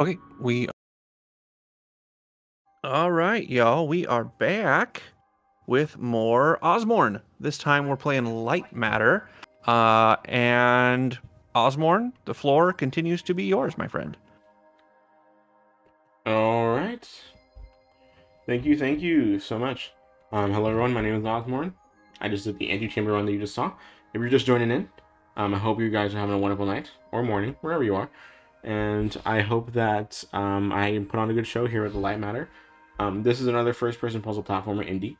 Okay, all right, y'all. We are back with more Ozmourn. This time we're playing Lightmatter. And Ozmourn, the floor continues to be yours, my friend. All right. Thank you so much. Hello everyone, my name is Ozmourn. I just did the antechamber run that you just saw. If you're just joining in, I hope you guys are having a wonderful night or morning, wherever you are. And I hope that I can put on a good show here at the Lightmatter. This is another first-person puzzle platformer indie,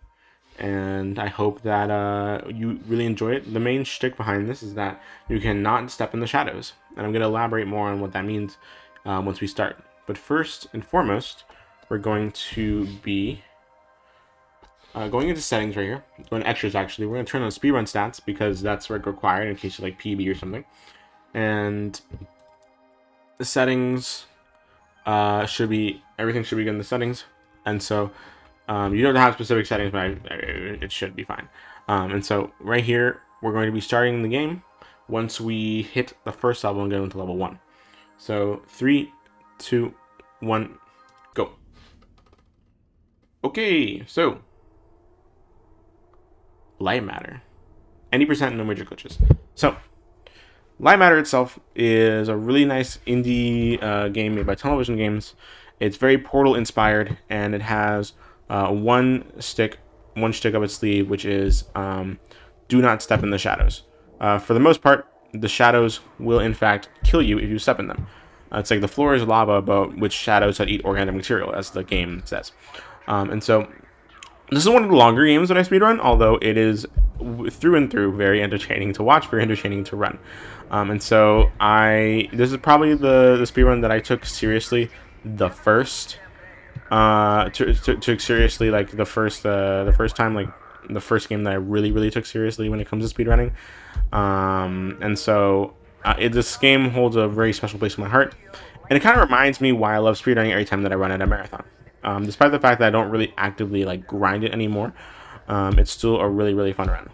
and I hope that you really enjoy it. The main shtick behind this is that you cannot step in the shadows, and I'm going to elaborate more on what that means once we start. But first and foremost, we're going to be going into settings right here. Going to extras, actually. We're going to turn on speedrun stats because that's required in case you like PB or something. And the settings everything should be good in the settings. And so you don't have specific settings, but it should be fine. And so right here, we're going to be starting the game once we hit the first level and get into level 1. So 3, 2, 1, go. Okay, so Lightmatter. Any percent, no major glitches. So Lightmatter itself is a really nice indie game made by Television Games. It's very Portal inspired, and it has one stick up its sleeve, which is do not step in the shadows. For the most part, the shadows will in fact kill you if you step in them. It's like the floor is lava, but with shadows that eat organic material, as the game says. And so this is one of the longer games that I speedrun, although it is through and through very entertaining to watch, very entertaining to run. And so this is probably the speedrun that I took seriously the first took seriously, like the first time, like the first game that I really took seriously when it comes to speedrunning. And so this game holds a very special place in my heart, and it kind of reminds me why I love speedrunning every time that I run at a marathon. Despite the fact that I don't really actively like grind it anymore, it's still a really fun run.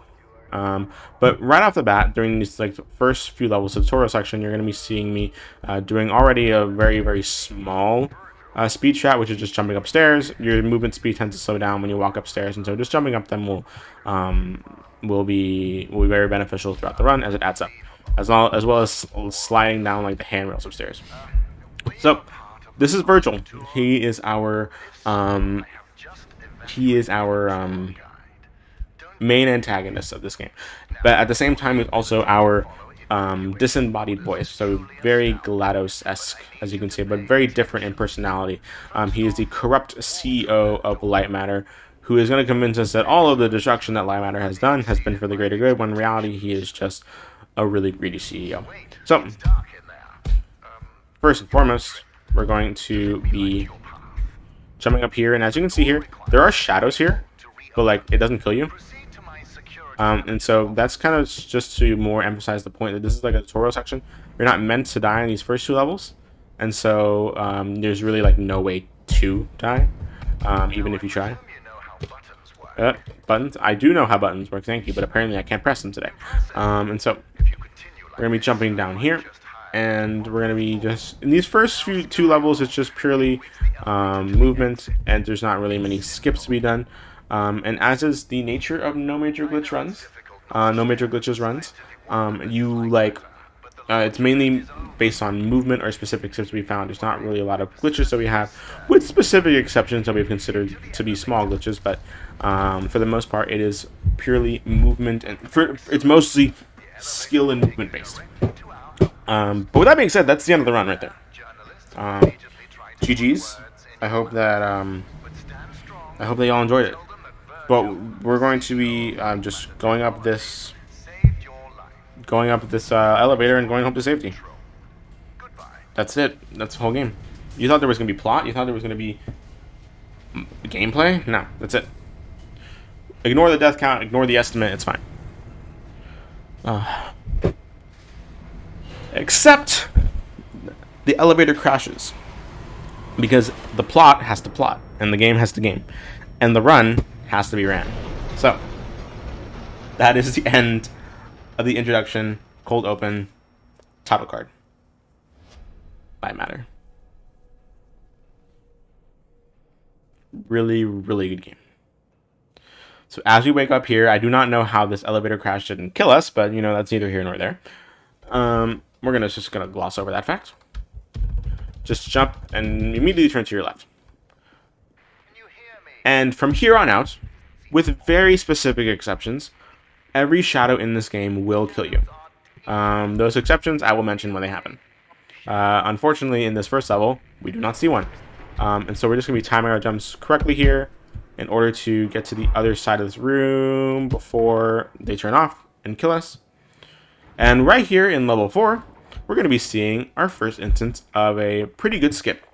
But right off the bat, during these like first few levels of the tutorial section, you're going to be seeing me doing already a very small speed strat, which is just jumping upstairs. Your movement speed tends to slow down when you walk upstairs, and so just jumping up them will be very beneficial throughout the run as it adds up, as well as sliding down like the handrails upstairs. So this is Virgil. He is our main antagonist of this game, but at the same time he's also our disembodied voice, so very GLaDOS-esque, as you can see, but very different in personality. He is the corrupt CEO of Lightmatter, who is going to convince us that all of the destruction that Lightmatter has done has been for the greater good, when in reality he is just a really greedy CEO. So first and foremost, we're going to be jumping up here, and as you can see here, there are shadows here, but like it doesn't kill you. And so that's kind of just to more emphasize the point that this is like a tutorial section. You're not meant to die in these first 2 levels, and so there's really like no way to die, even if you try. Buttons. I do know how buttons work, thank you, but apparently I can't press them today. And so we're gonna be jumping down here, and we're going to be just in these first 2 levels, it's just purely movement, and there's not really many skips to be done. And as is the nature of no major glitches runs, it's mainly based on movement or specific skips to be found. There's not really a lot of glitches that we have, with specific exceptions that we've considered to be small glitches, but for the most part it is purely movement, and it's mostly skill and movement based. But with that being said, that's the end of the run right there. GG's. I hope that you all enjoyed it. But we're going to be just going up this elevator and going home to safety. That's it. That's the whole game. You thought there was gonna be plot? You thought there was gonna be gameplay? No, that's it. Ignore the death count. Ignore the estimate. It's fine. Except the elevator crashes, because the plot has to plot, and the game has to game, and the run has to be ran. So that is the end of the introduction, cold open, title card. Lightmatter. really, really good game. So as we wake up here, I do not know how this elevator crash didn't kill us, but you know, that's neither here nor there. We're just gonna gloss over that fact. Just jump and immediately turn to your left. And from here on out, with very specific exceptions, every shadow in this game will kill you. Those exceptions I will mention when they happen. Unfortunately, in this first level, we do not see one. And so we're just going to be timing our jumps correctly here in order to get to the other side of this room before they turn off and kill us. And right here in level 4, we're going to be seeing our first instance of a pretty good skip.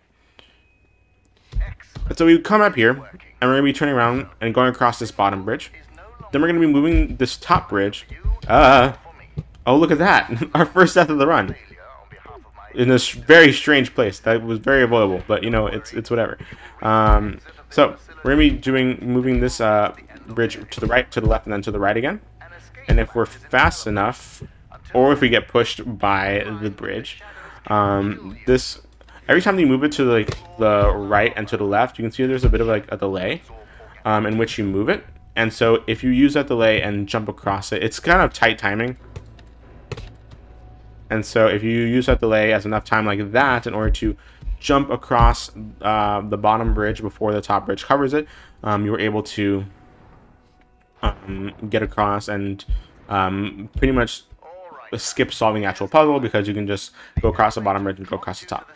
And so we come up here, and we're going to be turning around and going across this bottom bridge. Then we're going to be moving this top bridge. Oh, look at that. Our first death of the run. In this very strange place. That was very avoidable, but you know, it's whatever. So we're going to be moving this bridge to the right, to the left, and then to the right again. And if we're fast enough, or if we get pushed by the bridge, every time you move it to like the right and to the left, you can see there's a bit of like a delay in which you move it. And so if you use that delay and jump across it, it's kind of tight timing. And so if you use that delay as enough time like that in order to jump across the bottom bridge before the top bridge covers it, you were able to get across and pretty much skip solving the actual puzzle, because you can just go across the bottom bridge and go across the top.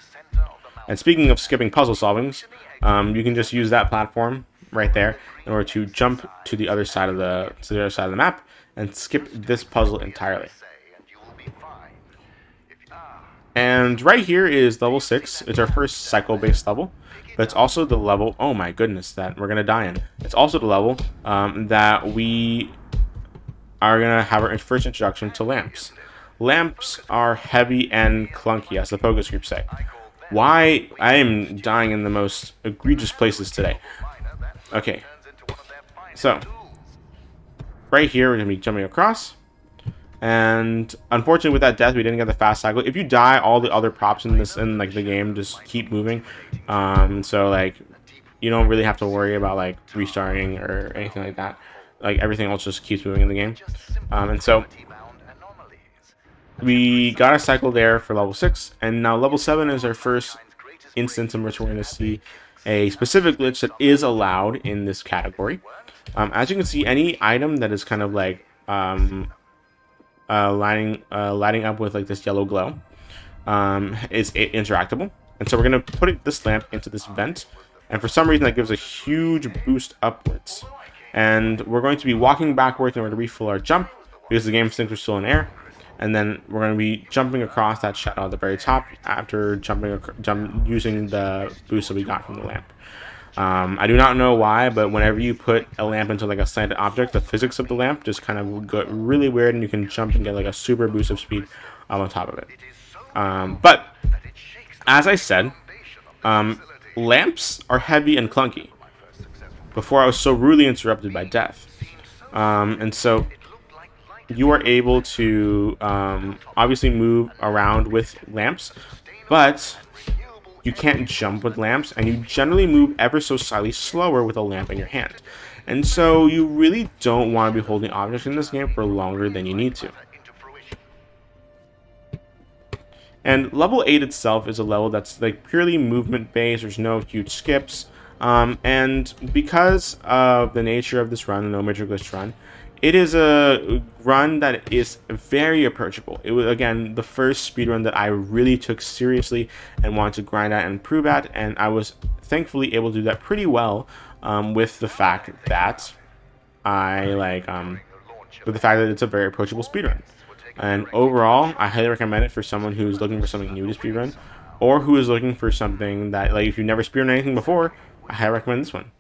And speaking of skipping puzzle solvings, you can just use that platform right there in order to jump to the other side of the map and skip this puzzle entirely. And right here is level 6. It's our first cycle-based level, but it's also the level, oh my goodness, that we're gonna die in. It's also the level that we are gonna have our first introduction to lamps. Lamps are heavy and clunky, as the focus groups say. Why? I am dying in the most egregious places today. Okay, so right here we're gonna be jumping across. And unfortunately, with that death, we didn't get the fast cycle. If you die, all the other props in the game just keep moving. So like, you don't really have to worry about like restarting or anything like that. Like everything else just keeps moving in the game. And so we got a cycle there for level 6, and now level 7 is our first instance in which we're going to see a specific glitch that is allowed in this category. As you can see, any item that is kind of like lighting up with like this yellow glow is interactable. And so we're going to put this lamp into this vent, and for some reason that gives a huge boost upwards. And we're going to be walking backwards in order to refill our jump, because the game thinks we're still in air. And then we're going to be jumping across that shadow at the very top after using the boost that we got from the lamp. I do not know why, but whenever you put a lamp into like a slanted object, the physics of the lamp just kind of go really weird, and you can jump and get like a super boost of speed on top of it. But as I said, lamps are heavy and clunky. Before I was so rudely interrupted by death. And so you are able to obviously move around with lamps, but you can't jump with lamps, and you generally move ever so slightly slower with a lamp in your hand. And so you really don't want to be holding objects in this game for longer than you need to. And level 8 itself is a level that's like purely movement based. There's no huge skips. And because of the nature of this run, the No Major Glitch run, it is a run that is very approachable. It was, again, the first speedrun that I really took seriously and wanted to grind at and improve at, and I was thankfully able to do that pretty well with the fact that it's a very approachable speedrun. And overall, I highly recommend it for someone who's looking for something new to speedrun, or who is looking for something that, like, if you've never speedrun anything before, I highly recommend this one.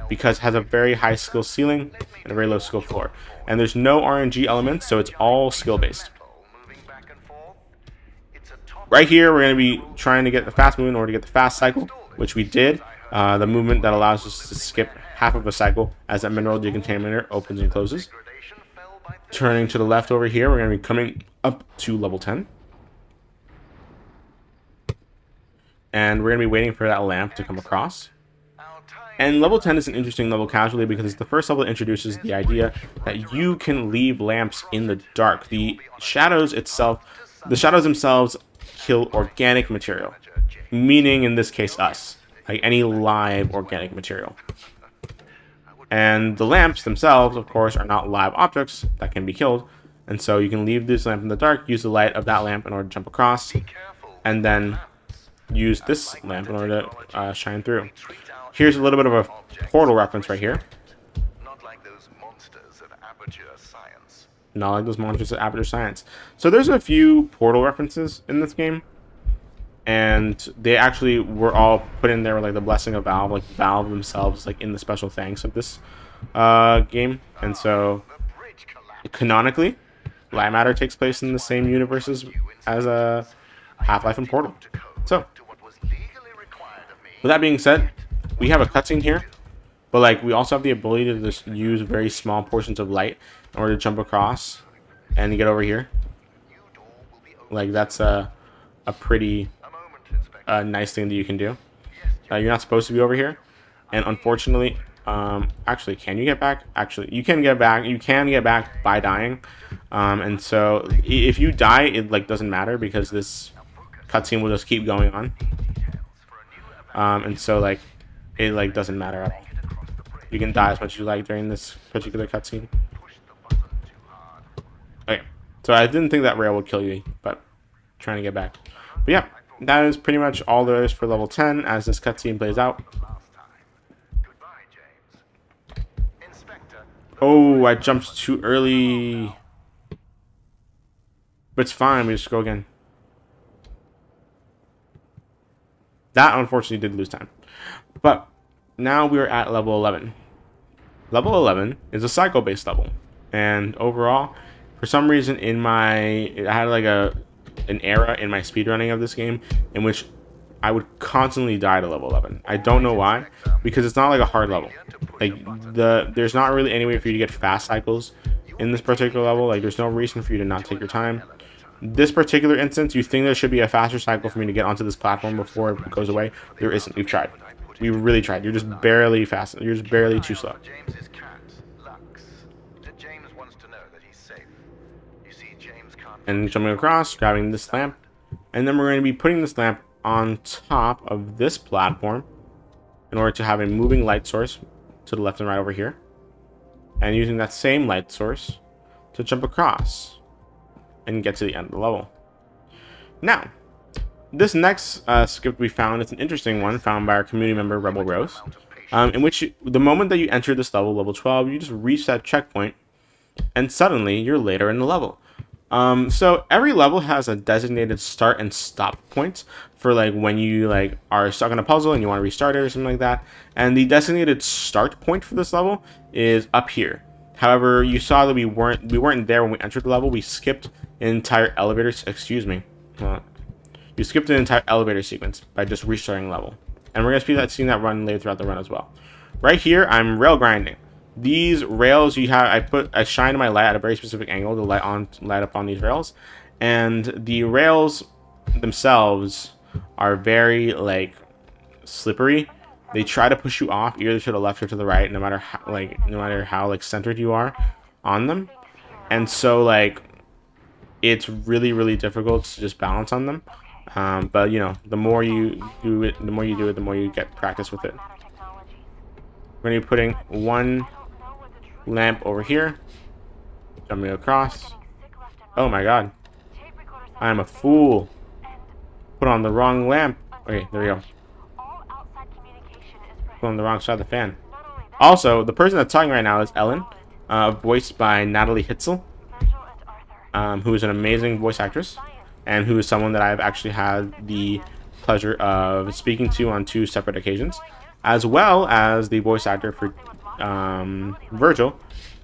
Because it has a very high skill ceiling and a very low skill floor. And there's no RNG elements, so it's all skill based. Right here, we're going to be trying to get the fast movement in order to get the fast cycle, which we did. The movement that allows us to skip half of a cycle as that mineral decontaminator opens and closes. Turning to the left over here, we're going to be coming up to level 10. And we're going to be waiting for that lamp to come across. And level 10 is an interesting level casually because it's the first level that introduces the idea that you can leave lamps in the dark. The shadows themselves kill organic material, meaning in this case us, like any live organic material. And the lamps themselves, of course, are not live objects that can be killed, and so you can leave this lamp in the dark, use the light of that lamp in order to jump across, and then use this lamp in order to shine through. Here's a little bit of a portal reference right here. Not like those monsters of Aperture Science. Not like those monsters of Aperture Science. So there's a few portal references in this game, and they actually were all put in there with like the blessing of Valve, like Valve themselves, like in the special thanks of this game. And so, canonically, Lightmatter takes place in the same universes as Half-Life and Portal. So, with that being said, we have a cutscene here, but like we also have the ability to just use very small portions of light in order to jump across and get over here. Like that's a pretty nice thing that you can do. You're not supposed to be over here, and unfortunately, actually, can you get back? Actually, you can get back. You can get back by dying, and so if you die, it like doesn't matter because this cutscene will just keep going on. And so like it like doesn't matter at all. You can die as much as you like during this particular cutscene. Okay, so I didn't think that rail would kill you, but trying to get back. But yeah, that is pretty much all there is for level 10 as this cutscene plays out. Oh, I jumped too early. But it's fine, we just go again. That unfortunately did lose time. But now we're at level 11. Level 11 is a cycle-based level. And overall, for some reason I had like an era in my speedrunning of this game in which I would constantly die to level 11. I don't know why, because it's not like a hard level. Like there's not really any way for you to get fast cycles in this particular level. Like there's no reason for you to not take your time. This particular instance, you think there should be a faster cycle for me to get onto this platform before it goes away. There isn't. We've tried. We really tried. You're just barely fast. You're just barely too slow. And jumping across, grabbing this lamp, and then we're going to be putting this lamp on top of this platform in order to have a moving light source to the left and right over here, and using that same light source to jump across and get to the end of the level. Now, this next script we found is an interesting one found by our community member Rebel Rose, in which the moment that you enter this level, level 12, you just reach that checkpoint, and suddenly you're later in the level. So every level has a designated start and stop point for like when you like are stuck in a puzzle and you want to restart it or something like that. And the designated start point for this level is up here. However, you saw that we weren't there when we entered the level. We skipped an entire elevator. Excuse me. You skipped an entire elevator sequence by just restarting the level, and we're gonna see that run later throughout the run as well. Right here, I'm rail grinding. These rails I shine my light at a very specific angle to light up on these rails, and the rails themselves are very like slippery. They try to push you off either to the left or to the right, no matter how centered you are on them. And so like it's really difficult to just balance on them. But you know, the more you do it, the more you get practice with it. We're gonna be putting one lamp over here, jumping across. Oh my god, I am a fool. Put on the wrong lamp. Okay, there we go. Put on the wrong side of the fan. Also, the person that's talking right now is Ellen, voiced by Natalie Hitzel, who is an amazing voice actress, and who is someone that I've actually had the pleasure of speaking to on 2 separate occasions, as well as the voice actor for Virgil,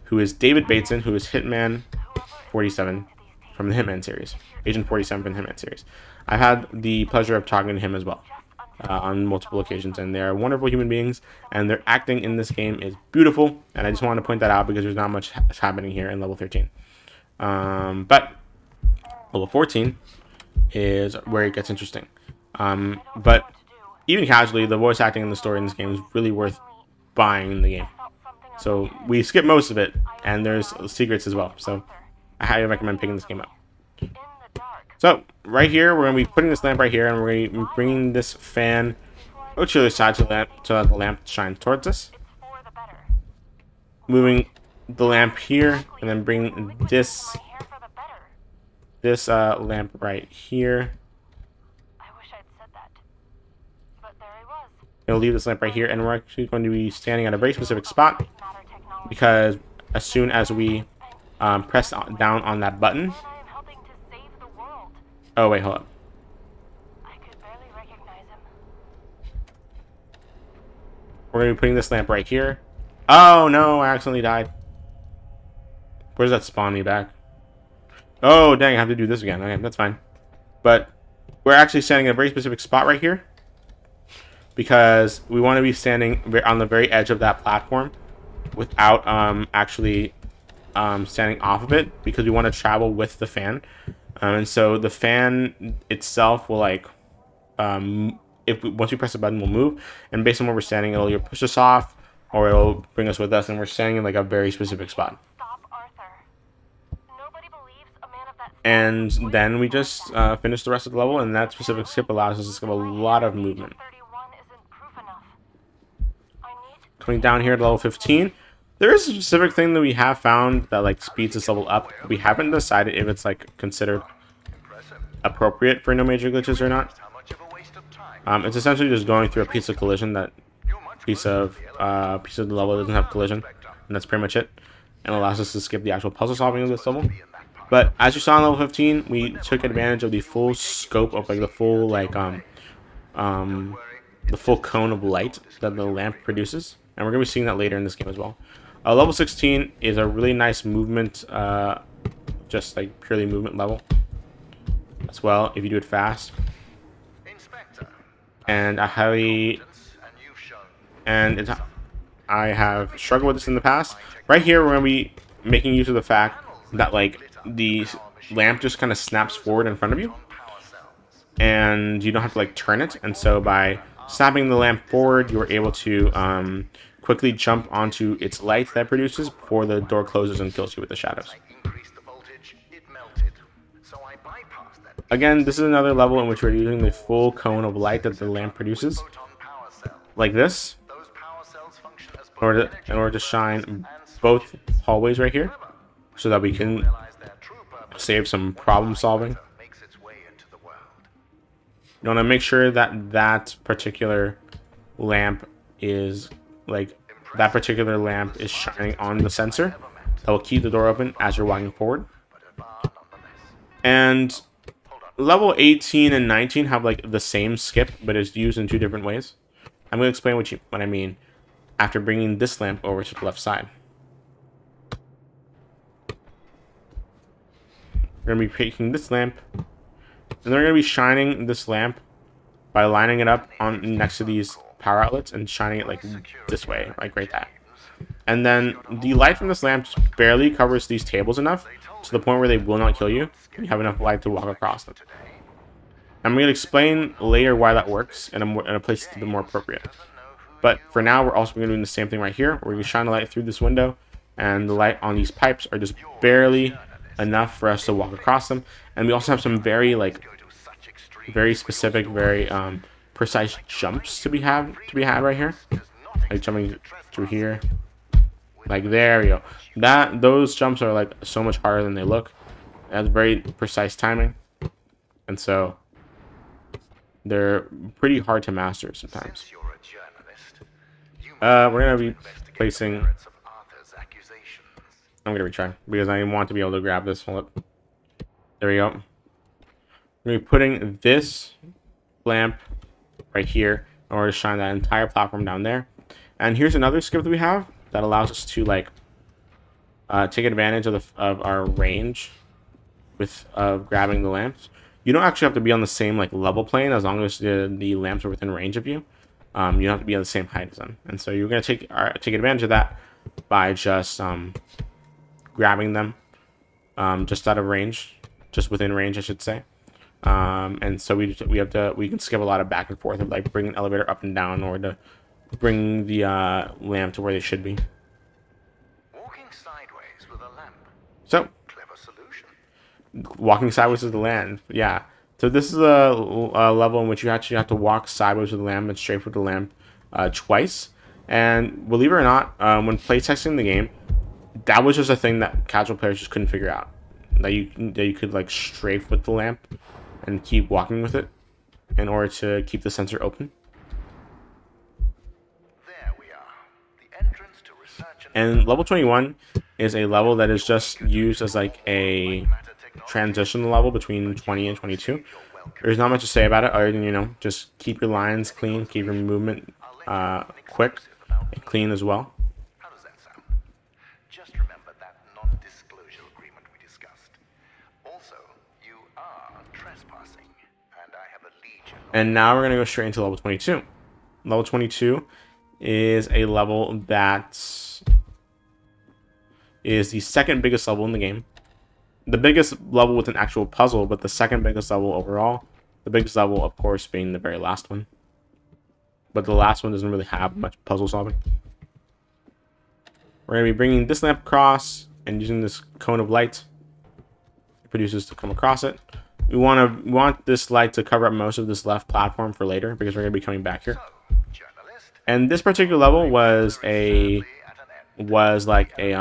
who is David Bateson, who is Hitman 47 from the Hitman series, Agent 47 from the Hitman series. I've had the pleasure of talking to him as well on multiple occasions, and they're wonderful human beings, and their acting in this game is beautiful, and I just wanted to point that out because there's not much happening here in level 13. But level 14 is where it gets interesting. But even casually, the voice acting and the story in this game is really worth buying in the game. So we skip most of it, and there's secrets as well. So I highly recommend picking this game up. So right here, we're going to be putting this lamp right here, and we're going to be bringing this fan to the other side to let the lamp shine towards us. Moving the lamp here, and then bring this lamp right here. Gonna leave this lamp right here, and we're actually going to be standing at a very specific spot, because as soon as we press down on that button. Oh wait, hold up. We're gonna be putting this lamp right here. Oh no, I accidentally died. Where does that spawn me back? Oh dang, I have to do this again. Okay, that's fine. But we're actually standing at a very specific spot right here, because we want to be standing on the very edge of that platform without actually standing off of it, because we want to travel with the fan. And so the fan itself will like, once we press the button, we'll move, and based on where we're standing, it'll either push us off or it'll bring us with us, and we're standing in like a very specific spot. And then we just finish the rest of the level, and that specific skip allows us to skip a lot of movement. Coming down here to level 15, there is a specific thing that we have found that like speeds this level up. We haven't decided if it's like considered appropriate for no major glitches or not. It's essentially just going through a piece of collision. That piece of the level doesn't have collision, and that's pretty much it. And allows us to skip the actual puzzle solving of this level. But as you saw in level 15, we took advantage of the full scope of like the full cone of light that the lamp produces, and we're gonna be seeing that later in this game as well. Level 16 is a really nice movement, just like purely movement level as well if you do it fast. And I have struggled with this in the past. Right here, we're gonna be making use of the fact that like the lamp just kind of snaps forward in front of you, and you don't have to like turn it. And so by snapping the lamp forward, you're able to quickly jump onto its light that produces before the door closes and kills you with the shadows. Again, this is another level in which we're using the full cone of light that the lamp produces, like this, in order to shine both hallways right here, so that we can save some problem solving. You want to make sure that that particular lamp is shining on the sensor that will keep the door open as you're walking forward. And level 18 and 19 have like the same skip, but it's used in two different ways. I'm going to explain what I mean after bringing this lamp over to the left side. We're going to be taking this lamp, and they're going to be shining this lamp by lining it up on next to these power outlets and shining it like this way, like right there. And then the light from this lamp just barely covers these tables enough to the point where they will not kill you. You have enough light to walk across them. I'm going to explain later why that works in a place that's a bit more appropriate. But for now, we're also going to be doing the same thing right here, where we shine the light through this window, and the light on these pipes are just barely enough for us to walk across them. And we also have some very specific, very precise jumps to be had right here, like jumping through here, like there we go. Those jumps are like so much harder than they look. That's very precise timing, and so they're pretty hard to master sometimes. We're gonna be placing. I'm gonna retry because I want to be able to grab this. Hold up. There we go. We're gonna be putting this lamp right here in order to shine that entire platform down there. And here's another skip that we have that allows us to like take advantage of our range with grabbing the lamps. You don't actually have to be on the same like level plane as long as the lamps are within range of you. You don't have to be on the same height as them. And so you're gonna take advantage of that by just grabbing them just out of range, just within range, I should say. And so we can skip a lot of back and forth of like bringing an elevator up and down or to bring the lamp to where they should be. Walking sideways with a lamp. So Clever solution. walking sideways with the lamp, yeah. So this is a level in which you actually have to walk sideways with the lamp and straight with the lamp twice. And believe it or not, when playtesting the game, that was just a thing that casual players just couldn't figure out. That you could like strafe with the lamp and keep walking with it in order to keep the sensor open. There we are. The entrance to research And level 21 is a level that is just used as like a transition level between 20 and 22. There's not much to say about it other than, you know, just keep your lines clean, keep your movement quick and clean as well. How does that sound? Just remember that non-disclosure agreement we discussed. Also, you are trespassing, and I have a legion. And now we're going to go straight into level 22. Level 22 is a level that is the second biggest level in the game. The biggest level with an actual puzzle, but the second biggest level overall. The biggest level, of course, being the very last one. But the last one doesn't really have much puzzle solving. We're going to be bringing this lamp across and using this cone of light it produces to come across it. We want this light to cover up most of this left platform for later because we're going to be coming back here. And this particular level was like a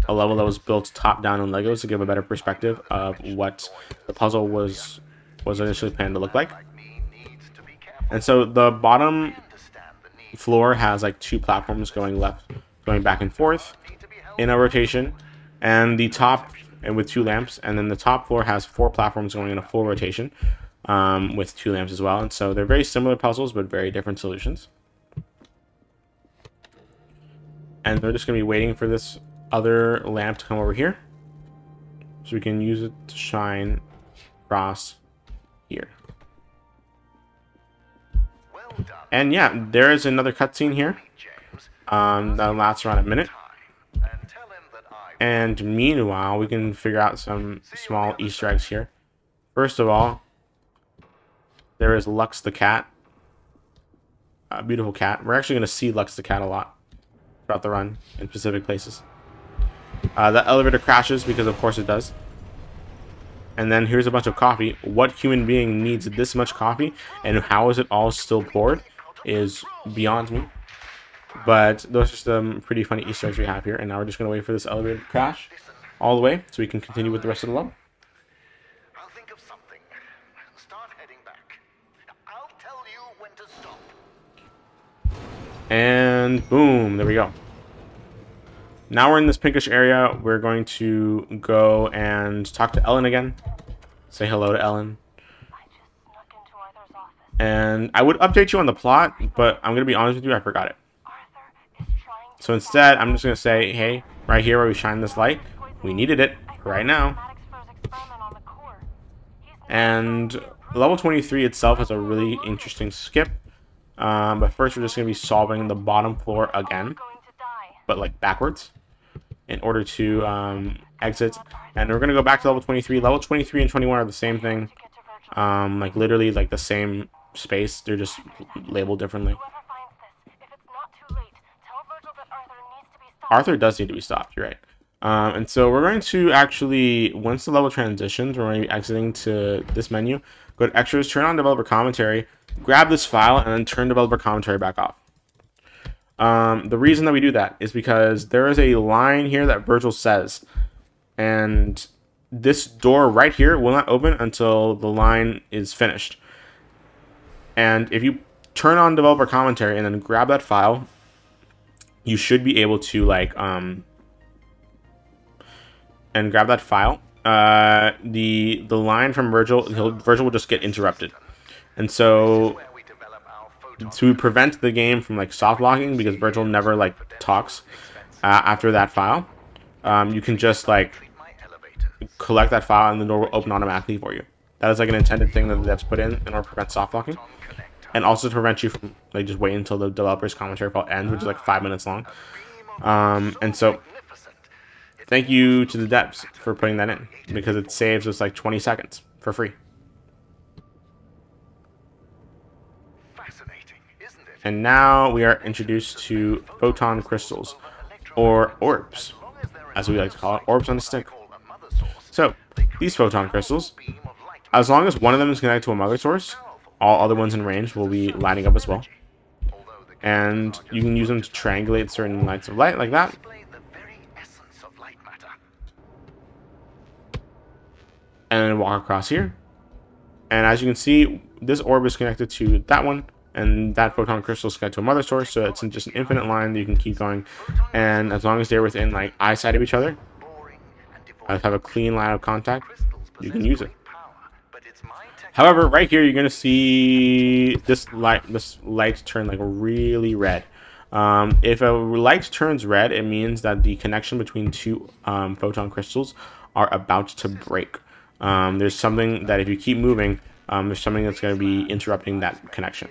level that was built top down on Legos to give a better perspective of what the puzzle was initially planned to look like. And so the bottom floor has like two platforms going back and forth in a rotation, and the top and with two lamps, and then the top floor has four platforms going in a full rotation with two lamps as well. And so they're very similar puzzles but very different solutions. And we're just going to be waiting for this other lamp to come over here so we can use it to shine across here. And yeah, there is another cutscene here that lasts around a minute. And meanwhile, we can figure out some small Easter eggs here. First of all, there is Lux the cat. A beautiful cat. We're actually going to see Lux the cat a lot throughout the run in specific places. The elevator crashes because of course it does. And then here's a bunch of coffee. What human being needs this much coffee and how is it all still poured is beyond me. But those are some pretty funny Easter eggs we have here. And now we're just going to wait for this elevator to crash all the way so we can continue with the rest of the level. I'll think of something. Start heading back. I'll tell you when to stop. And boom, there we go. Now we're in this pinkish area. We're going to go and talk to Ellen again. Say hello to Ellen. I just snuck into Arthur's office. And I would update you on the plot, but I'm going to be honest with you, I forgot it. Arthur is trying to So instead, I'm just going to say, hey, right here where we shine this light, we needed it right now. And level 23 itself has a really interesting skip. But first, we're just going to be solving the bottom floor again, but like backwards, in order to exit. And we're going to go back to level 23. Level 23 and 21 are the same thing. Like literally like the same space. They're just labeled differently. Arthur does need to be stopped, you're right. And so we're going to actually, once the level transitions, we're going to be exiting to this menu. Go to Extras, turn on Developer Commentary, grab this file, and then turn Developer Commentary back off. The reason that we do that is because there is a line here that Virgil says, and this door right here will not open until the line is finished. And if you turn on Developer Commentary and then grab that file, you should be able to like and grab that file. The line from Virgil will just get interrupted, and so to prevent the game from like soft locking, because Virgil never like talks after that file, you can just like collect that file and the door will open automatically for you. That is like an intended thing that the devs put in order to prevent soft locking, and also to prevent you from like just waiting until the developer's commentary file ends, which is like 5 minutes long. And so thank you to the devs for putting that in, because it saves us like 20 seconds for free. And now we are introduced to photon crystals, or orbs, as we like to call it, orbs on a stick. So, these photon crystals, as long as one of them is connected to a mother source, all other ones in range will be lighting up as well. And you can use them to triangulate certain lights of light, like that. And then walk across here. And as you can see, this orb is connected to that one, and that photon crystal is connected to a mother source, so it's just an infinite line that you can keep going. And as long as they're within like eyesight of each other, have a clean line of contact, you can use it. However, right here you're gonna see this light turn like really red. If a light turns red, it means that the connection between two photon crystals are about to break. There's something that if you keep moving, there's something that's going to be interrupting that connection.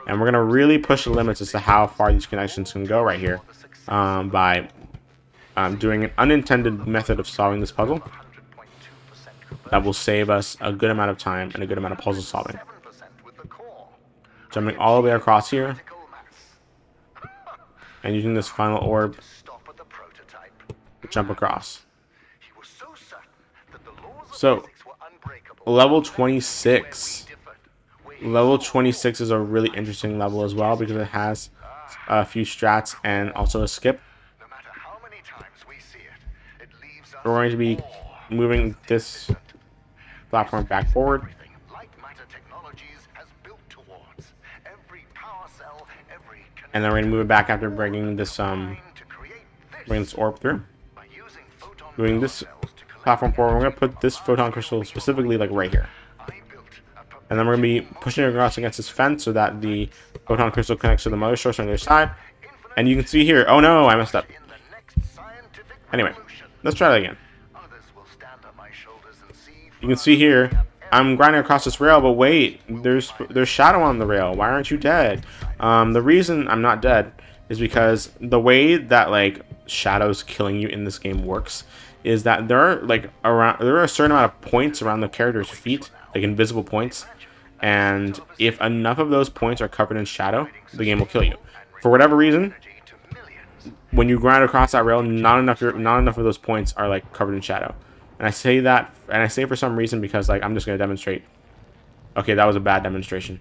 And we're going to really push the limits as to how far these connections can go right here by doing an unintended method of solving this puzzle that will save us a good amount of time and a good amount of puzzle solving. Jumping all the way across here and using this final orb to jump across. So, level 26. Level 26 is a really interesting level as well because it has a few strats and also a skip. We're going to be moving this platform back forward. And then we're going to move it back after bringing this orb through. Moving this platform forward, we're going to put this photon crystal specifically like right here. And then we're going to be pushing it across against this fence so that the photon crystal connects to the mother source on the other side. And you can see here, oh no, I messed up. Anyway, let's try that again. You can see here, I'm grinding across this rail, but wait, there's shadow on the rail. Why aren't you dead? The reason I'm not dead is because the way that like shadows killing you in this game works is that there are a certain amount of points around the character's feet, like invisible points, and if enough of those points are covered in shadow, the game will kill you. For whatever reason, when you grind across that rail, not enough of those points are like covered in shadow. And I say that, and I say for some reason because like I'm just going to demonstrate. Okay, that was a bad demonstration.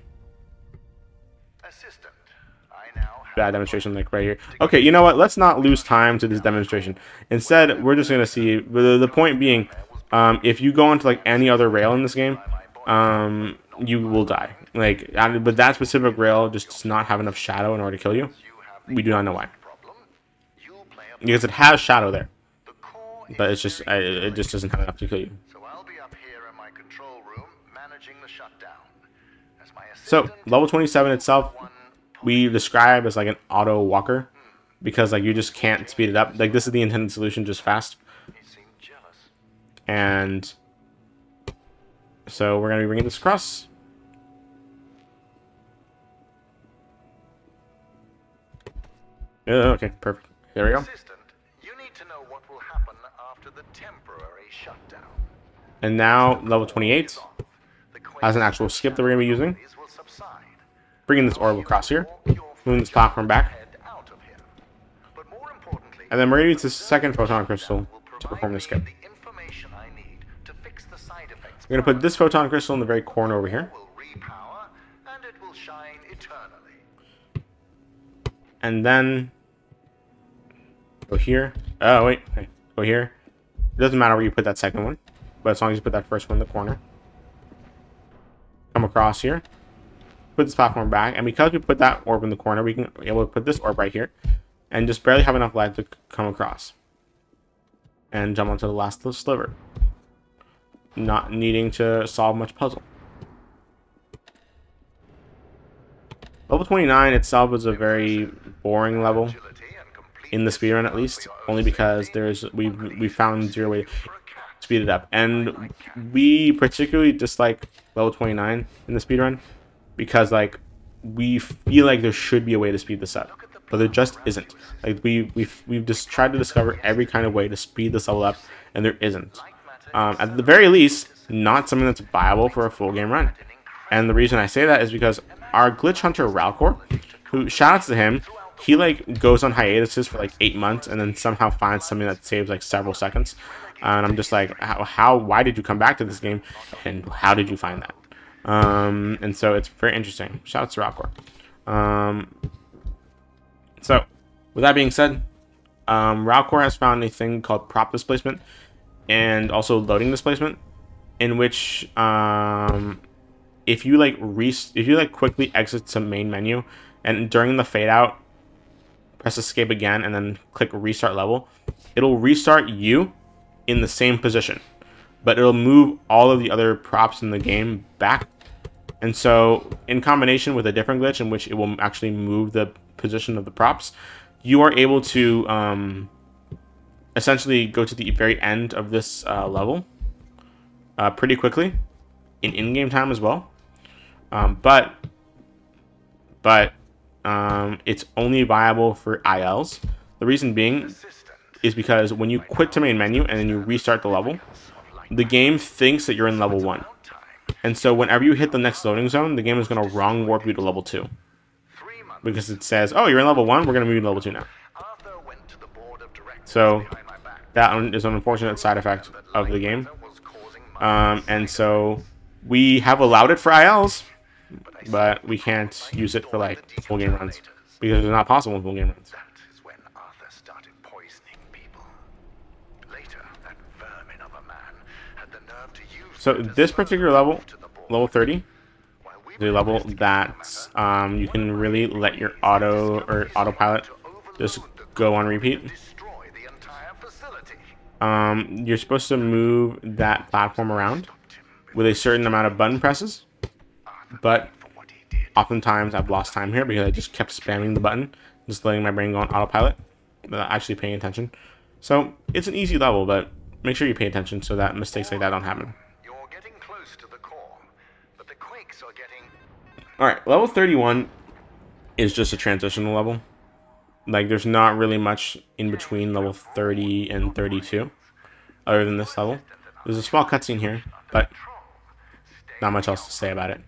Bad demonstration like right here. Okay, you know what? Let's not lose time to this demonstration. Instead, we're just going to see, the point being, if you go onto like any other rail in this game, you will die. Like, but that specific rail just does not have enough shadow in order to kill you. We do not know why. Because it has shadow there. But it's just, it just doesn't have enough to kill you. So, level 27 itself, we describe as like an auto walker because like you just can't speed it up. Like this is the intended solution, just fast. And so we're going to be bringing this across. Okay, perfect. There we go. And now level 28 has an actual skip that we're going to be using. Bringing this orb across here, moving this platform back, and then we're going to use this second photon crystal to perform the skip. We're going to put this photon crystal in the very corner over here, and then go here. Oh wait, go here. It doesn't matter where you put that second one, but as long as you put that first one in the corner, come across here. Put this platform back, and because we put that orb in the corner, we can be able to put this orb right here and just barely have enough light to come across and jump onto the last sliver, not needing to solve much puzzle. Level 29 itself is a very boring level in the speedrun, at least, only because we found zero way to speed it up, and we particularly dislike level 29 in the speedrun because like we feel like there should be a way to speed this up, but there just isn't. Like we've just tried to discover every kind of way to speed this level up, and there isn't. At the very least, not something that's viable for a full game run. And the reason I say that is because our glitch hunter Ralcor, who, shoutouts to him, he like goes on hiatuses for like 8 months and then somehow finds something that saves like several seconds. And I'm just like, why did you come back to this game, and how did you find that? And so it's very interesting. Shoutouts to Ralcor. So with that being said, Ralcor has found a thing called prop displacement and also loading displacement, in which if you like quickly exit to main menu and during the fade out press escape again and then click restart level, it'll restart you in the same position, but it'll move all of the other props in the game back. And so in combination with a different glitch in which it will actually move the position of the props, you are able to essentially go to the very end of this level pretty quickly in in-game time as well. But it's only viable for ILs. The reason being is because when you quit to main menu and then you restart the level, the game thinks that you're in level 1. And so whenever you hit the next loading zone, the game is going to wrong warp you to level 2. Because it says, oh, you're in level 1, we're going to move you to level 2 now. So that is an unfortunate side effect of the game. And so we have allowed it for ILs, but we can't use it for like full game runs because it's not possible in full game runs. So this particular level, level 30, is a level that you can really let your autopilot just go on repeat. You're supposed to move that platform around with a certain amount of button presses, but oftentimes I've lost time here because I just kept spamming the button, just letting my brain go on autopilot without actually paying attention. So it's an easy level, but make sure you pay attention so that mistakes like that don't happen. Alright, level 31 is just a transitional level. Like, there's not really much in between level 30 and 32, other than this level. There's a small cutscene here, but not much else to say about it.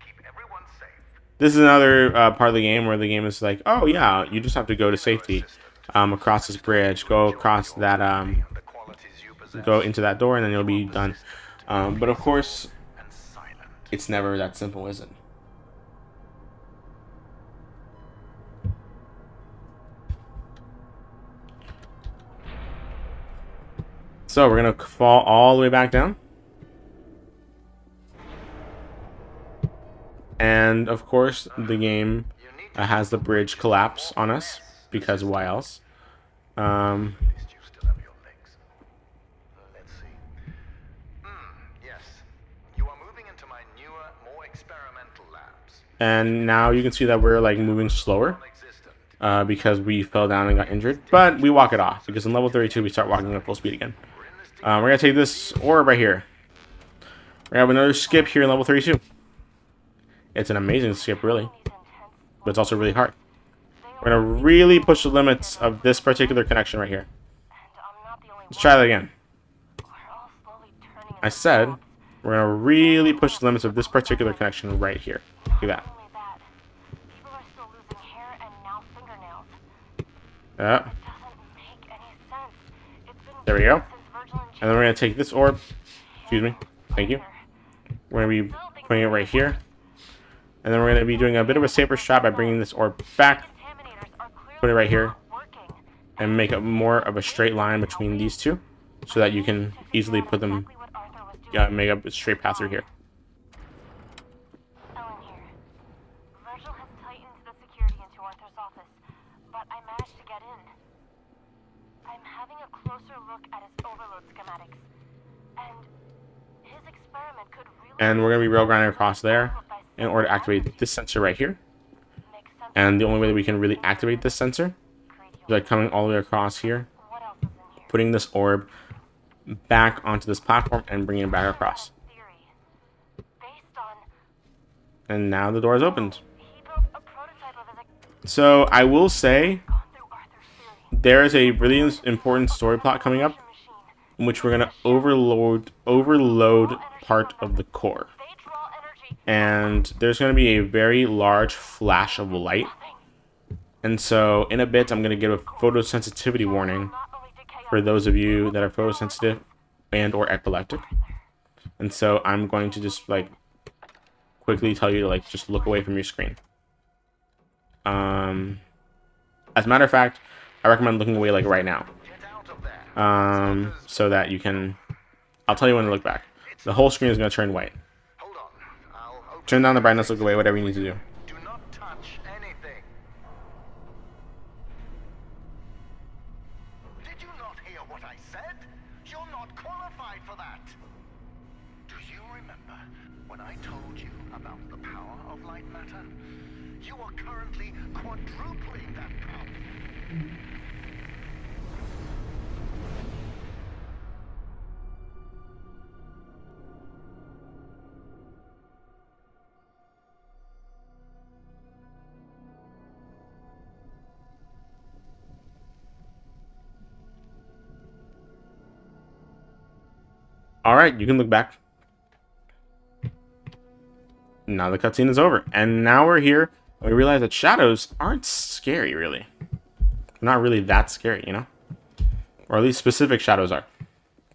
This is another part of the game where the game is like, oh yeah, you just have to go to safety, across this bridge, go across that, go into that door, and then you'll be done. But of course, it's never that simple, is it? So we're going to fall all the way back down. And of course, the game has the bridge collapse on us, because why else? And now you can see that we're like moving slower because we fell down and got injured. But we walk it off because in level 32 we start walking at full speed again. We're going to take this orb right here. We're going to have another skip here in level 32. It's an amazing skip, really. But it's also really hard. We're going to really push the limits of this particular connection right here. Let's try that again. I said we're going to really push the limits of this particular connection right here. Look at that. Yeah. There we go. And then we're going to take this orb. Excuse me. Thank you. We're going to be putting it right here. And then we're going to be doing a bit of a safer shot by bringing this orb back. Put it right here. And make it more of a straight line between these two. So that you can easily put them, make up a straight path through here. And we're going to be rail grinding across there in order to activate this sensor right here. And the only way that we can really activate this sensor is by coming all the way across here, putting this orb back onto this platform and bringing it back across. And now the door is opened. So I will say there is a really important story plot coming up in which we're going to overload part of the core. and there's going to be a very large flash of light. And so in a bit, I'm going to give a photosensitivity warning for those of you that are photosensitive and or epileptic. And so I'm going to just like quickly tell you to like just look away from your screen. As a matter of fact, I recommend looking away like right now. So that you can, I'll tell you when to look back. The whole screen is going to turn white. Turn down the brightness, look away, whatever you need to do. Do not touch anything. Did you not hear what I said? You're not qualified for that. Do you remember when I told you about the power of Lightmatter? You are currently quadrupling that power. Alright, you can look back. Now the cutscene is over. And now we're here, and we realize that shadows aren't scary, really. They're not really that scary, you know? Or at least specific shadows are.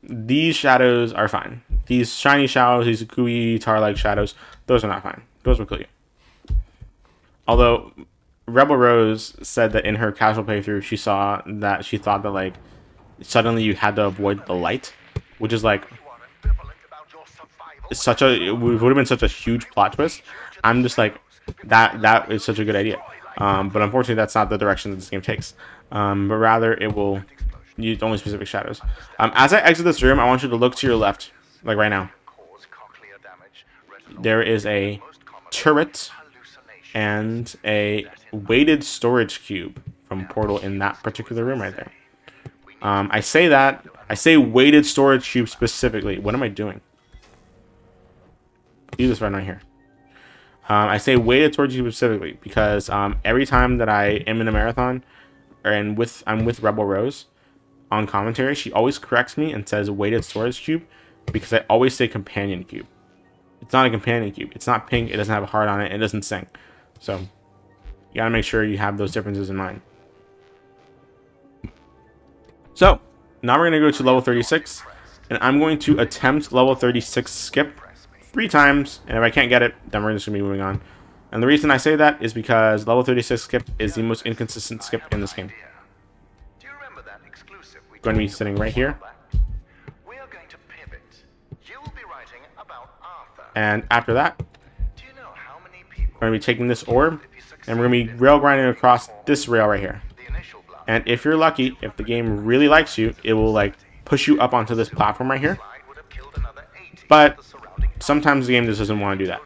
These shadows are fine. These shiny shadows, these gooey, tar-like shadows, those are not fine. Those will kill you. Although, Rebel Rose said that in her casual playthrough, she thought that, like, suddenly you had to avoid the light. Which is, like, it would have been such a huge plot twist. I'm just like, that is such a good idea. But unfortunately, that's not the direction that this game takes. But rather, it will use only specific shadows. As I exit this room, I want you to look to your left, like right now. There is a turret and a weighted storage cube from Portal in that particular room right there. I say weighted storage cube specifically. What am I doing? Do this right here. I say weighted storage cube specifically because every time that I am in a marathon, I'm with Rebel Rose on commentary, she always corrects me and says weighted storage cube because I always say companion cube. It's not a companion cube. It's not pink. It doesn't have a heart on it. It doesn't sing. So you gotta make sure you have those differences in mind. So now we're going to go to level 36, and I'm going to attempt level 36 skip 3 times, and if I can't get it, then we're just going to be moving on. And the reason I say that is because level 36 skip is the most inconsistent skip in this game. Going to be sitting right here. And after that, we're going to be taking this orb, and we're going to be rail grinding across this rail right here. And if you're lucky, if the game really likes you, it will like push you up onto this platform right here. But sometimes the game just doesn't want to do that.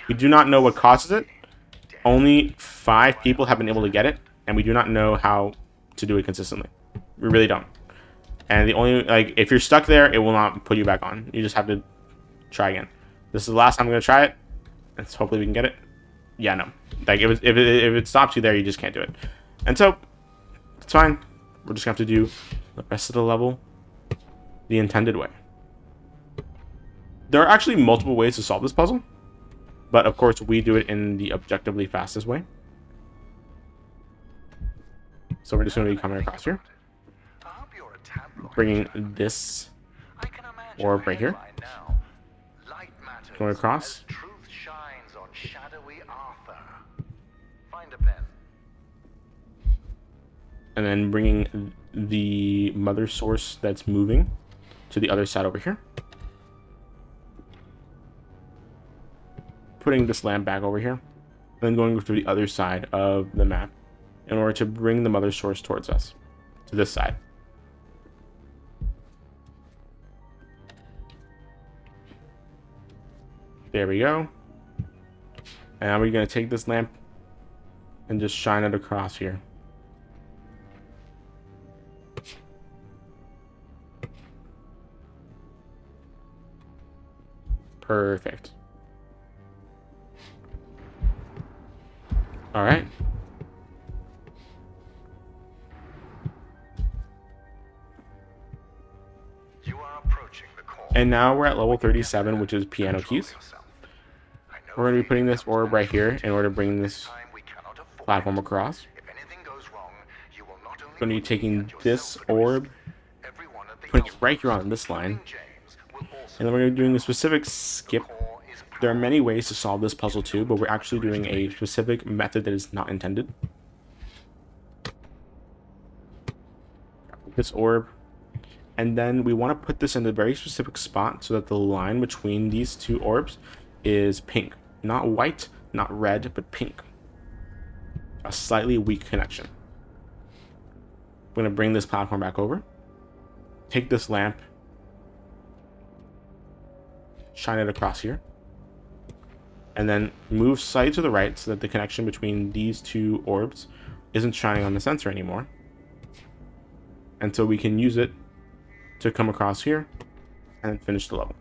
We do not know what causes it. Only 5 people have been able to get it, and we do not know how to do it consistently. We really don't. And the only, like, if you're stuck there, it will not put you back on. You just have to try again. This is the last time I'm going to try it. And hopefully we can get it. Yeah, no. Like, if it stops you there, you just can't do it. And so it's fine. We're just going to have to do the rest of the level the intended way. There are actually multiple ways to solve this puzzle. But, of course, we do it in the objectively fastest way. So we're just going to be coming across here. Bringing this orb right here. Going across. And then bringing the mother source that's moving to the other side over here. Putting this lamp back over here. And then going to the other side of the map in order to bring the mother source towards us. To this side. There we go. And now we're going to take this lamp and just shine it across here. Perfect. All right. You are approaching the core. And now we're at level 37, which is piano keys. we're going to be putting this orb right here in order to bring this Time we cannot afford platform it. across. If anything goes wrong, you will not only We're going to be put taking you and this yourself at orb, risk, everyone at the putting it right outpost, here on this line, including James, will also and then we're going to be doing a specific skip. core is There are power. many ways to solve this puzzle too, but we're actually doing a specific method that is not intended. This orb, and then we want to put this in a very specific spot so that the line between these two orbs is pink. Not white, not red, but pink. A slightly weak connection. I'm going to bring this platform back over. Take this lamp. Shine it across here. And then move slightly to the right so that the connection between these two orbs isn't shining on the sensor anymore. And so we can use it to come across here and finish the level.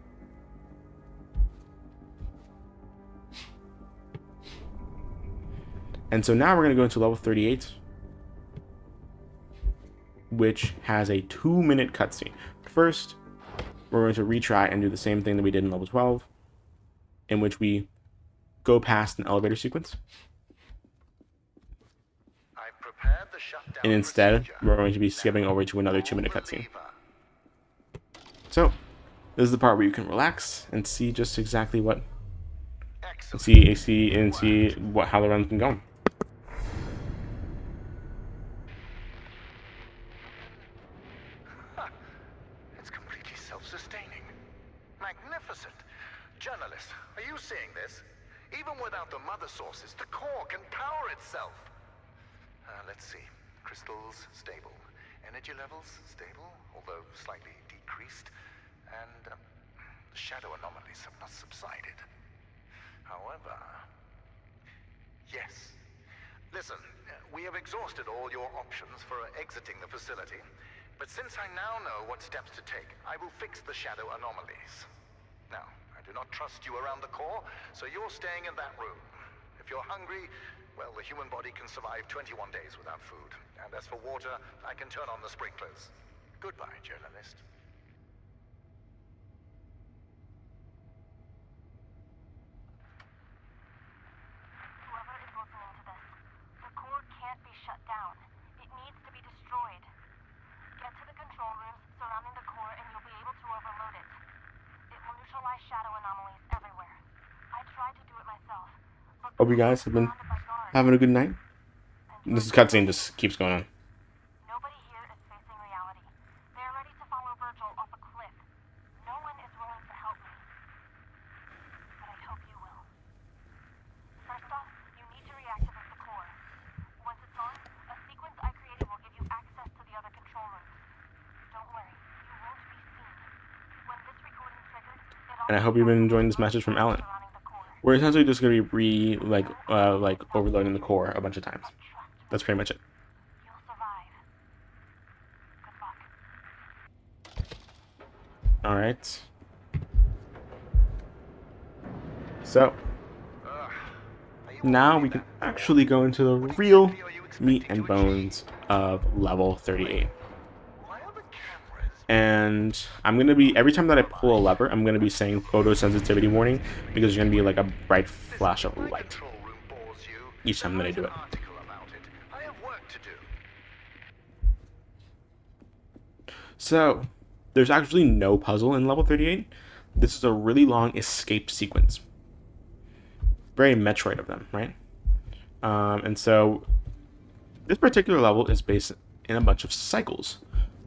And so now we're going to go into level 38, which has a 2-minute cutscene. First, we're going to retry and do the same thing that we did in level 12, in which we go past an elevator sequence. I've prepared the shutdown And instead, procedure. we're going to be skipping over to another Pull 2-minute the cutscene. lever. So, this is the part where you can relax and see just exactly what, Excellent. see what how the run's been going. It's completely self-sustaining. Magnificent. Journalist, are you seeing this? Even without the mother sources, the core can power itself. Let's see. Crystals, stable. Energy levels, stable, although slightly decreased. And the shadow anomalies have not subsided. However... Yes. Listen, we have exhausted all your options for exiting the facility. But since I now know what steps to take, I will fix the shadow anomalies. Now, I do not trust you around the core, so you're staying in that room. If you're hungry, well, the human body can survive 21 days without food. And as for water, I can turn on the sprinklers. Goodbye, journalist. Whoever is listening to this, the core can't be shut down. It needs to be destroyed. Get to the control rooms surrounding the core and you'll be able to overload it. It will neutralize shadow anomalies everywhere. I tried to do it myself, but Hope you guys have been surrounded by guards. having a good night. And This cutscene just keeps going on. nobody here is facing reality. They're ready to follow Virgil off a cliff. No one is willing to help me. But I hope you will. First off, you need to reactivate the core. Once it's on, a sequence I created will give you access to the other control rooms. Don't worry, you won't be seen. When this recording triggers, it And I hope you've been enjoying this message from Alan. surrounding the core. We're essentially just going to be overloading the core a bunch of times. That's pretty much it. You'll survive. Good luck. All right. So now we can actually go into the real meat and bones of level 38. Why are the cameras? And I'm going to be, every time that I pull a lever, I'm going to be saying photosensitivity warning, because there's going to be like a bright flash of My light control room bores you. each time that I do it. Write an article about it. I have work to do. So, there's actually no puzzle in level 38. This is a really long escape sequence. Very Metroid of them, right? And so, this particular level is based in a bunch of cycles.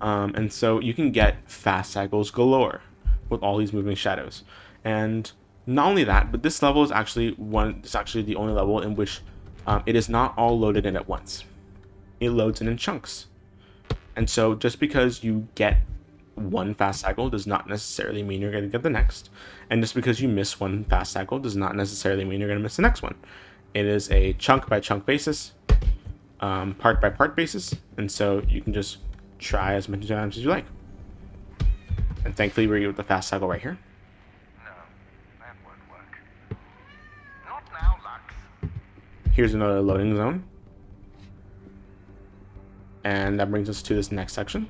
And so, you can get fast cycles galore with all these moving shadows. And not only that, but this level is actually the only level in which it is not all loaded in at once. It loads in chunks. And so just because you get one fast cycle does not necessarily mean you're going to get the next. And just because you miss one fast cycle does not necessarily mean you're going to miss the next one. It is a chunk by chunk basis, part by part basis. And so you can just try as many times as you like. And thankfully we're with the fast cycle right here. No, that won't work. Not now, Lux. Here's another loading zone. And that brings us to this next section.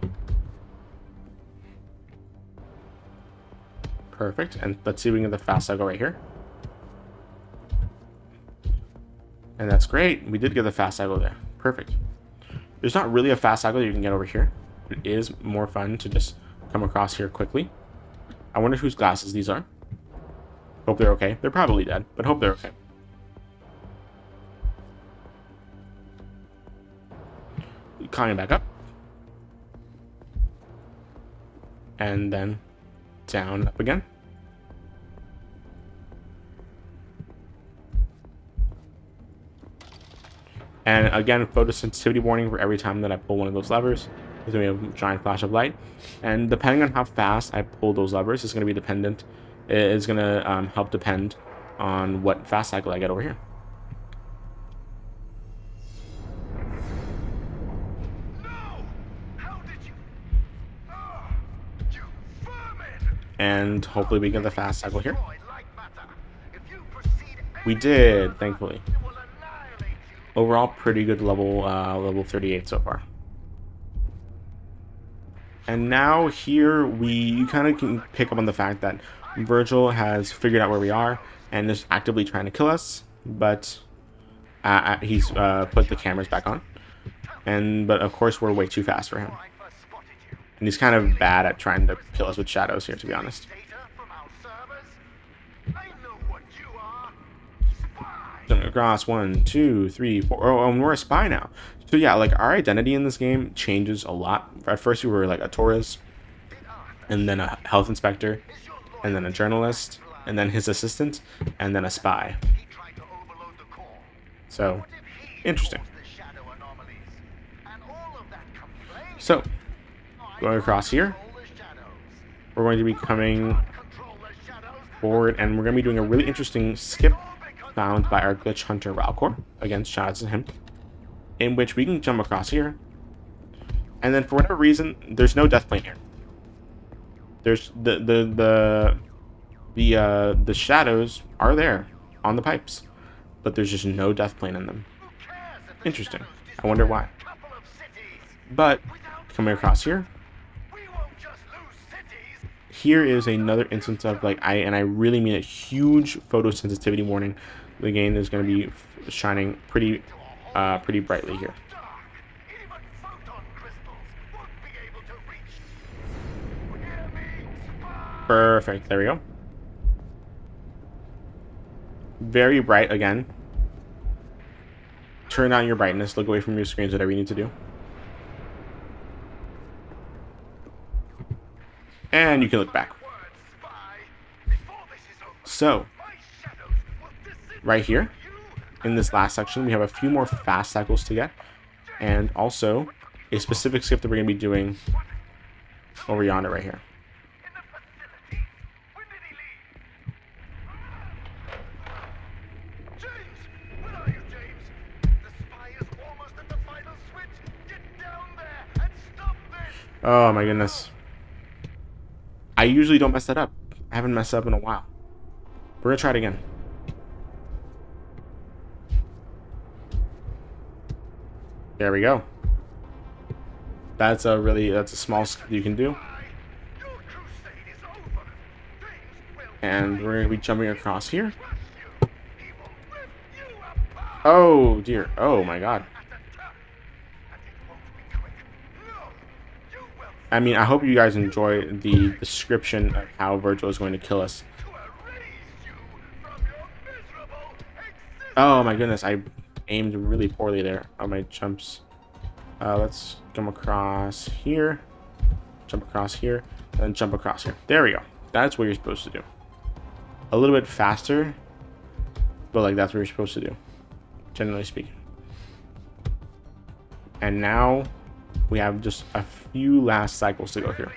Perfect. And let's see if we can get the fast cycle right here. And that's great. We did get the fast cycle there. Perfect. There's not really a fast cycle you can get over here. It is more fun to just come across here quickly. I wonder whose glasses these are. Hope they're okay. They're probably dead, but hope they're okay. Climbing back up. And then down, up again. And again, photosensitivity warning for every time that I pull one of those levers. There's going to be a giant flash of light. And depending on how fast I pull those levers, it's going to be dependent. It's going to help depend on what fast cycle I get over here. And hopefully we get the fast cycle here. We did, thankfully. Overall, pretty good level 38 so far. And now here you kind of can pick up on the fact that Virgil has figured out where we are and is actively trying to kill us, but he's put the cameras back on. But of course we're way too fast for him. And he's kind of bad at trying to kill us with shadows here, to be honest. Jumping across 1, 2, 3, 4. Oh, and we're a spy now. So yeah, like our identity in this game changes a lot. At first we were like a tourist, and then a health inspector, and then a journalist, and then his assistant, and then a spy. So interesting. So going across here, we're going to be coming forward, and we're going to be doing a really interesting skip found by our glitch hunter Ralcor. Again, shout out to him. In which we can jump across here, and then for whatever reason, there's no death plane here. There's the shadows are there on the pipes, but there's just no death plane in them. Interesting. I wonder why. But coming across here, here is another instance of like I really mean a huge photosensitivity warning. The game is going to be shining pretty brightly here. Perfect. There we go. Very bright again. Turn down your brightness. Look away from your screens. Whatever you need to do. And you can look back. So, right here, in this last section, we have a few more fast cycles to get, and also a specific skip that we're going to be doing over yonder right here. Oh my goodness. I usually don't mess that up. I haven't messed up in a while. We're going to try it again. There we go. That's a small skip you can do. And we're going to be jumping across here. Oh dear. Oh my god. I mean, I hope you guys enjoy the description of how Virgil is going to kill us. Oh my goodness, I aimed really poorly there on my jumps. Let's jump across here, jump across here, and jump across here. There we go. That's what you're supposed to do. A little bit faster, but like that's what you're supposed to do, generally speaking. And now we have just a few last cycles to go here.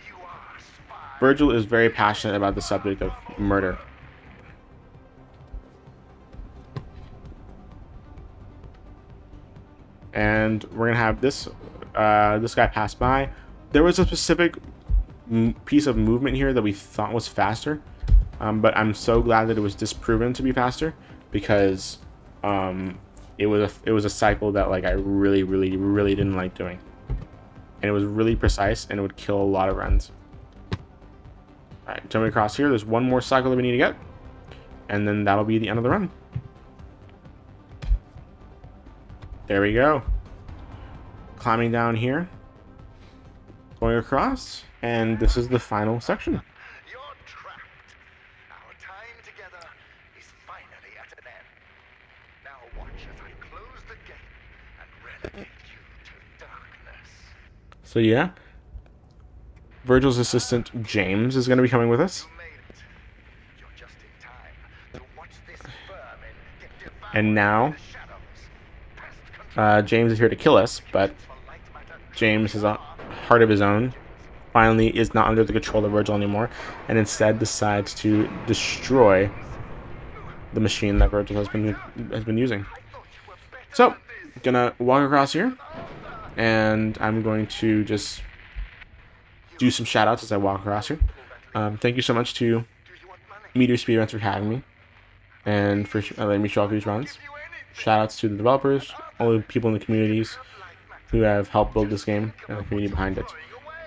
Virgil is very passionate about the subject of murder. And we're gonna have this this guy pass by. There was a specific piece of movement here that we thought was faster, but I'm so glad that it was disproven to be faster, because it was a cycle that like I really didn't like doing, and it was really precise and it would kill a lot of runs. All right, jumping across here, there's one more cycle that we need to get, and then that'll be the end of the run. There we go. Climbing down here. Going across. And this is the final section. You're trapped. Our time together is finally at an end. Now watch as I close the gate and relegate you to darkness. So yeah. Virgil's assistant, James, is going to be coming with us. You made it. You're just in time to watch this vermin get devoured And now, by the shadows. Pest control James is here to kill us, but for Lightmatter. James has a heart of his own. Finally is not under the control of Virgil anymore, and instead decides to destroy the machine that Virgil has been using. So, gonna walk across here, and I'm going to just do some shout outs as I walk across here. Thank you so much to Meteor Speedruns for having me and for letting me show off these runs. Shout outs to the developers, all the people in the communities who have helped build this game and the community behind it.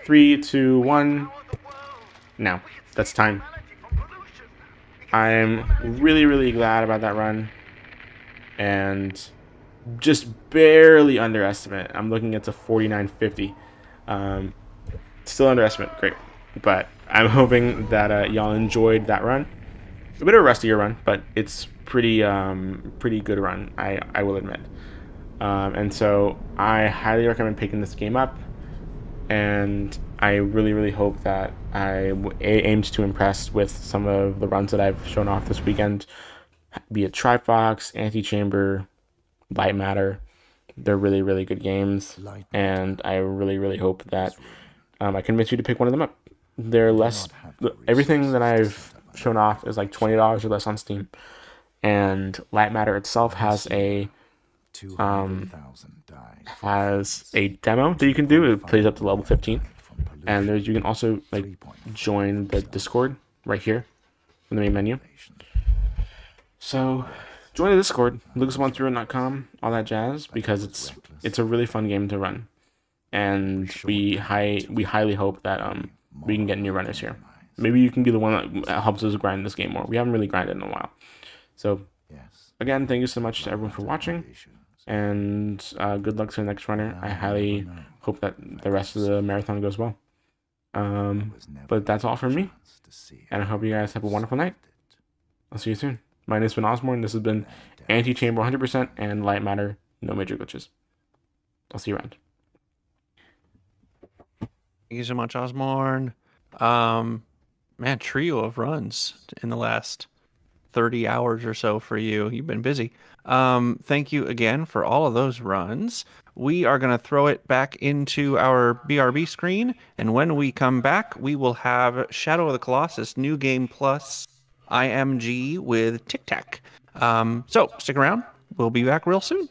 3, 2, 1. Now, that's time. I'm really, really glad about that run. And just barely underestimate. I'm looking at the 49.50. Still underestimate, great. But I'm hoping that y'all enjoyed that run. A bit of a rustier run, but it's pretty good run, I will admit. And so I highly recommend picking this game up. And I really, really hope that I aimed to impress with some of the runs that I've shown off this weekend, be it Trifox, Antichamber, Lightmatter. They're really, really good games, and I really, really hope that I convince you to pick one of them up. They're less. Everything that I've shown off is like $20 or less on Steam, and Lightmatter itself has a demo that you can do. It plays up to level 15, and you can also like join the Discord right here in the main menu. So join the Discord, lucas1through.com, all that jazz, because it's a really fun game to run, and we highly hope that we can get new runners here. Maybe you can be the one that helps us grind this game more. We haven't really grinded in a while. So again, thank you so much to everyone for watching. And good luck to the next runner. I highly hope that the rest of the marathon goes well. But that's all from me. And I hope you guys have a wonderful night. I'll see you soon. My name's been Ozmourn. This has been Antichamber 100% and Lightmatter, no major glitches. I'll see you around. Thank you so much, Ozmourn. Man, trio of runs in the last 30 hours or so for you. You've been busy. Thank you again for all of those runs. We are going to throw it back into our BRB screen, and when we come back, we will have Shadow of the Colossus New Game Plus IMG with Tic Tac. So stick around. We'll be back real soon.